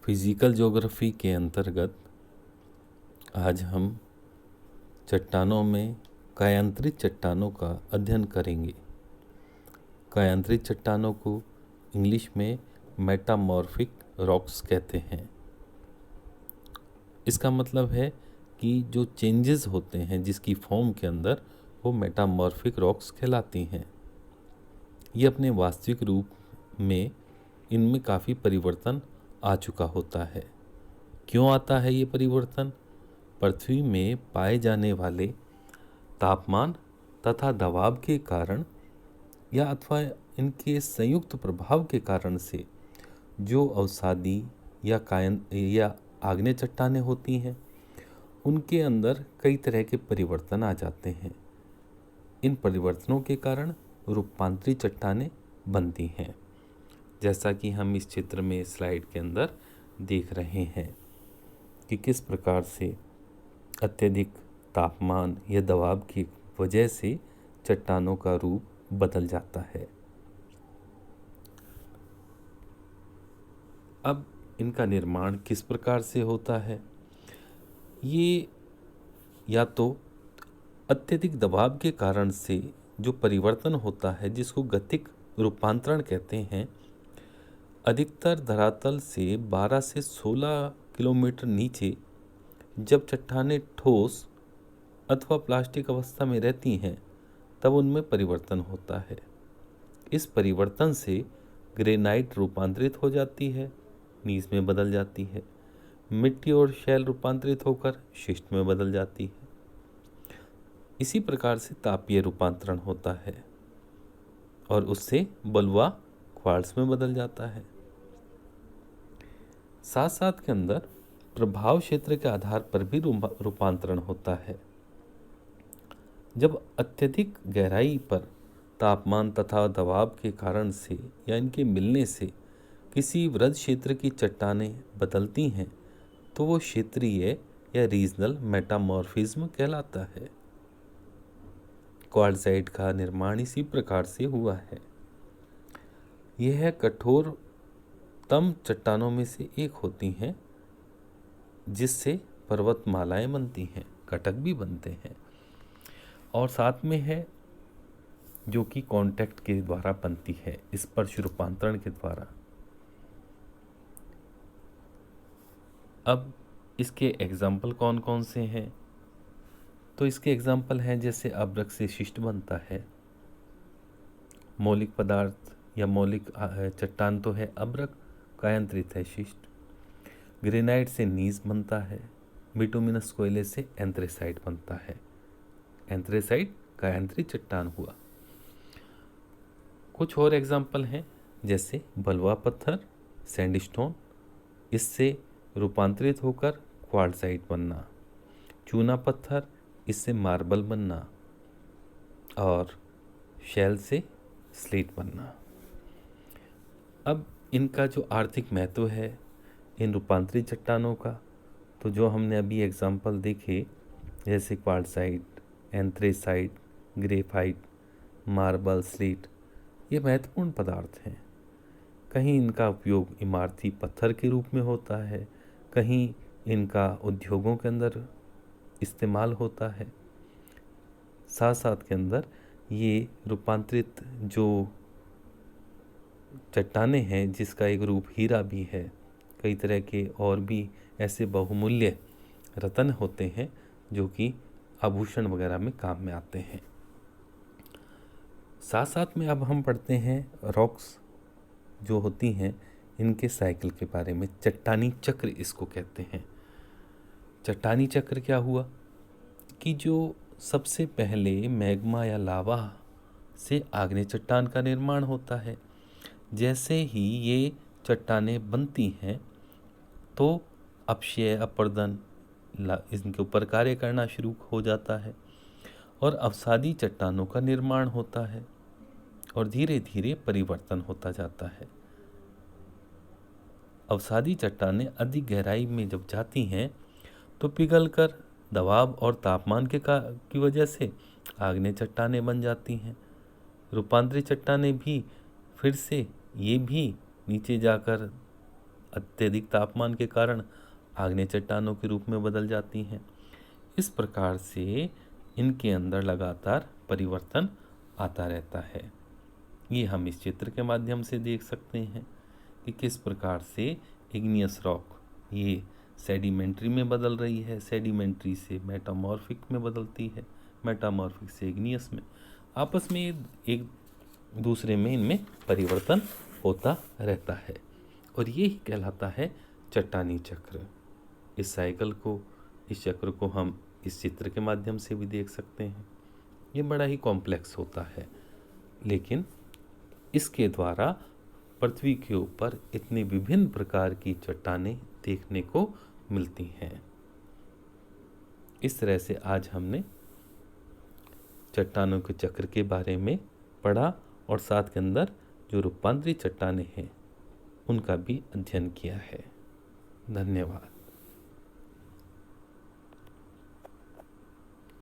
Physical geography के अंतर्गत आज हम चट्टानों में कायांतरित चट्टानों का अध्ययन करेंगे। कायांतरित चट्टानों को इंग्लिश में मेटामॉर्फिक रॉक्स कहते हैं। इसका मतलब है कि जो चेंजेस होते हैं जिसकी फॉर्म के अंदर, वो मेटामॉर्फिक रॉक्स कहलाती हैं। ये अपने वास्तविक रूप में इनमें काफ़ी परिवर्तन आ चुका होता है। क्यों आता है ये परिवर्तन? पृथ्वी में पाए जाने वाले तापमान तथा दबाव के कारण या अथवा इनके संयुक्त प्रभाव के कारण से जो अवसादी या आग्नेय चट्टानें होती हैं, उनके अंदर कई तरह के परिवर्तन आ जाते हैं। इन परिवर्तनों के कारण रूपांतरित चट्टानें बनती हैं, जैसा कि हम इस चित्र में स्लाइड के अंदर देख रहे हैं कि किस प्रकार से अत्यधिक तापमान या दबाव की वजह से चट्टानों का रूप बदल जाता है। अब इनका निर्माण किस प्रकार से होता है? ये या तो अत्यधिक दबाव के कारण से जो परिवर्तन होता है, जिसको गतिक रूपांतरण कहते हैं, अधिकतर धरातल से 12 से 16 किलोमीटर नीचे जब चट्टानें ठोस अथवा प्लास्टिक अवस्था में रहती हैं, तब उनमें परिवर्तन होता है। इस परिवर्तन से ग्रेनाइट रूपांतरित हो जाती है, नीज में बदल जाती है। मिट्टी और शैल रूपांतरित होकर शिस्ट में बदल जाती है। इसी प्रकार से तापीय रूपांतरण होता है और उससे बलुआ क्वार्ट्ज में बदल जाता है। साथ साथ के अंदर प्रभाव क्षेत्र के आधार पर भी रूपांतरण होता है। जब अत्यधिक गहराई पर तापमान तथा दबाव के कारण से या इनके मिलने से किसी वृत्त क्षेत्र की चट्टानें बदलती हैं, तो वो क्षेत्रीय या रीजनल मेटामॉर्फिज्म कहलाता है। क्वार्ट्ज़ाइट का निर्माण इसी प्रकार से हुआ है। यह कठोरतम चट्टानों में से एक होती हैं, जिससे पर्वतमालाएं बनती हैं, कटक भी बनते हैं। और साथ में है जो कि कांटेक्ट के द्वारा बनती है, स्पर्श रूपांतरण के द्वारा। अब इसके एग्जाम्पल कौन कौन से हैं? तो इसके एग्जाम्पल हैं जैसे अब्रक से शिस्ट बनता है। मौलिक पदार्थ या मौलिक चट्टान तो है अब्रक, कायांतरित है शिस्ट। ग्रेनाइट से नीज बनता है। बिटुमिनस कोयले से एंथ्रेसाइट बनता है। एंथ्रेसाइट कायांतरित चट्टान हुआ। कुछ और एग्जाम्पल हैं जैसे बलुआ पत्थर, सैंडस्टोन, इससे रूपांतरित होकर क्वार्ट्ज़ाइट बनना। चूना पत्थर, इससे मार्बल बनना। और शैल से स्लेट बनना। अब इनका जो आर्थिक महत्व है इन रूपांतरित चट्टानों का, तो जो हमने अभी एग्जाम्पल देखे जैसे क्वार्ट्ज़ाइट, एंथ्रेसाइट, ग्रेफाइट, मार्बल, स्लेट, ये महत्वपूर्ण पदार्थ हैं। कहीं इनका उपयोग इमारती पत्थर के रूप में होता है, कहीं इनका उद्योगों के अंदर इस्तेमाल होता है। साथ साथ के अंदर ये रूपांतरित जो चट्टानें हैं, जिसका एक रूप हीरा भी है, कई तरह के और भी ऐसे बहुमूल्य रत्न होते हैं जो कि आभूषण वगैरह में काम में आते हैं। साथ साथ में अब हम पढ़ते हैं रॉक्स जो होती हैं, इनके साइकिल के बारे में। चट्टानी चक्र इसको कहते हैं। चट्टानी चक्र क्या हुआ कि जो सबसे पहले मैग्मा या लावा से आग्नेय चट्टान का निर्माण होता है। जैसे ही ये चट्टानें बनती हैं, तो अपक्षय, अपरदन इनके ऊपर कार्य करना शुरू हो जाता है और अवसादी चट्टानों का निर्माण होता है और धीरे धीरे परिवर्तन होता जाता है। अवसादी चट्टानें अधिक गहराई में जब जाती हैं, तो पिघलकर दबाव और तापमान की वजह से आग्नेय चट्टानें बन जाती हैं। रूपांतरित चट्टानें भी फिर से ये भी नीचे जाकर अत्यधिक तापमान के कारण आग्नेय चट्टानों के रूप में बदल जाती हैं। इस प्रकार से इनके अंदर लगातार परिवर्तन आता रहता है। ये हम इस चित्र के माध्यम से देख सकते हैं कि किस प्रकार से इग्नियस रॉक ये सेडिमेंट्री में बदल रही है, सेडिमेंट्री से मेटामॉर्फिक में बदलती है, मेटामॉर्फिक से इग्नियस में, आपस में एक दूसरे में इनमें परिवर्तन होता रहता है और ये ही कहलाता है चट्टानी चक्र। इस साइकिल को, इस चक्र को हम इस चित्र के माध्यम से भी देख सकते हैं। ये बड़ा ही कॉम्प्लेक्स होता है, लेकिन इसके द्वारा पृथ्वी के ऊपर इतनी विभिन्न प्रकार की चट्टानें देखने को मिलती हैं। इस तरह से आज हमने चट्टानों के चक्र के बारे में पढ़ा और साथ के अंदर जो रूपांतरित चट्टानें हैं उनका भी अध्ययन किया है। धन्यवाद।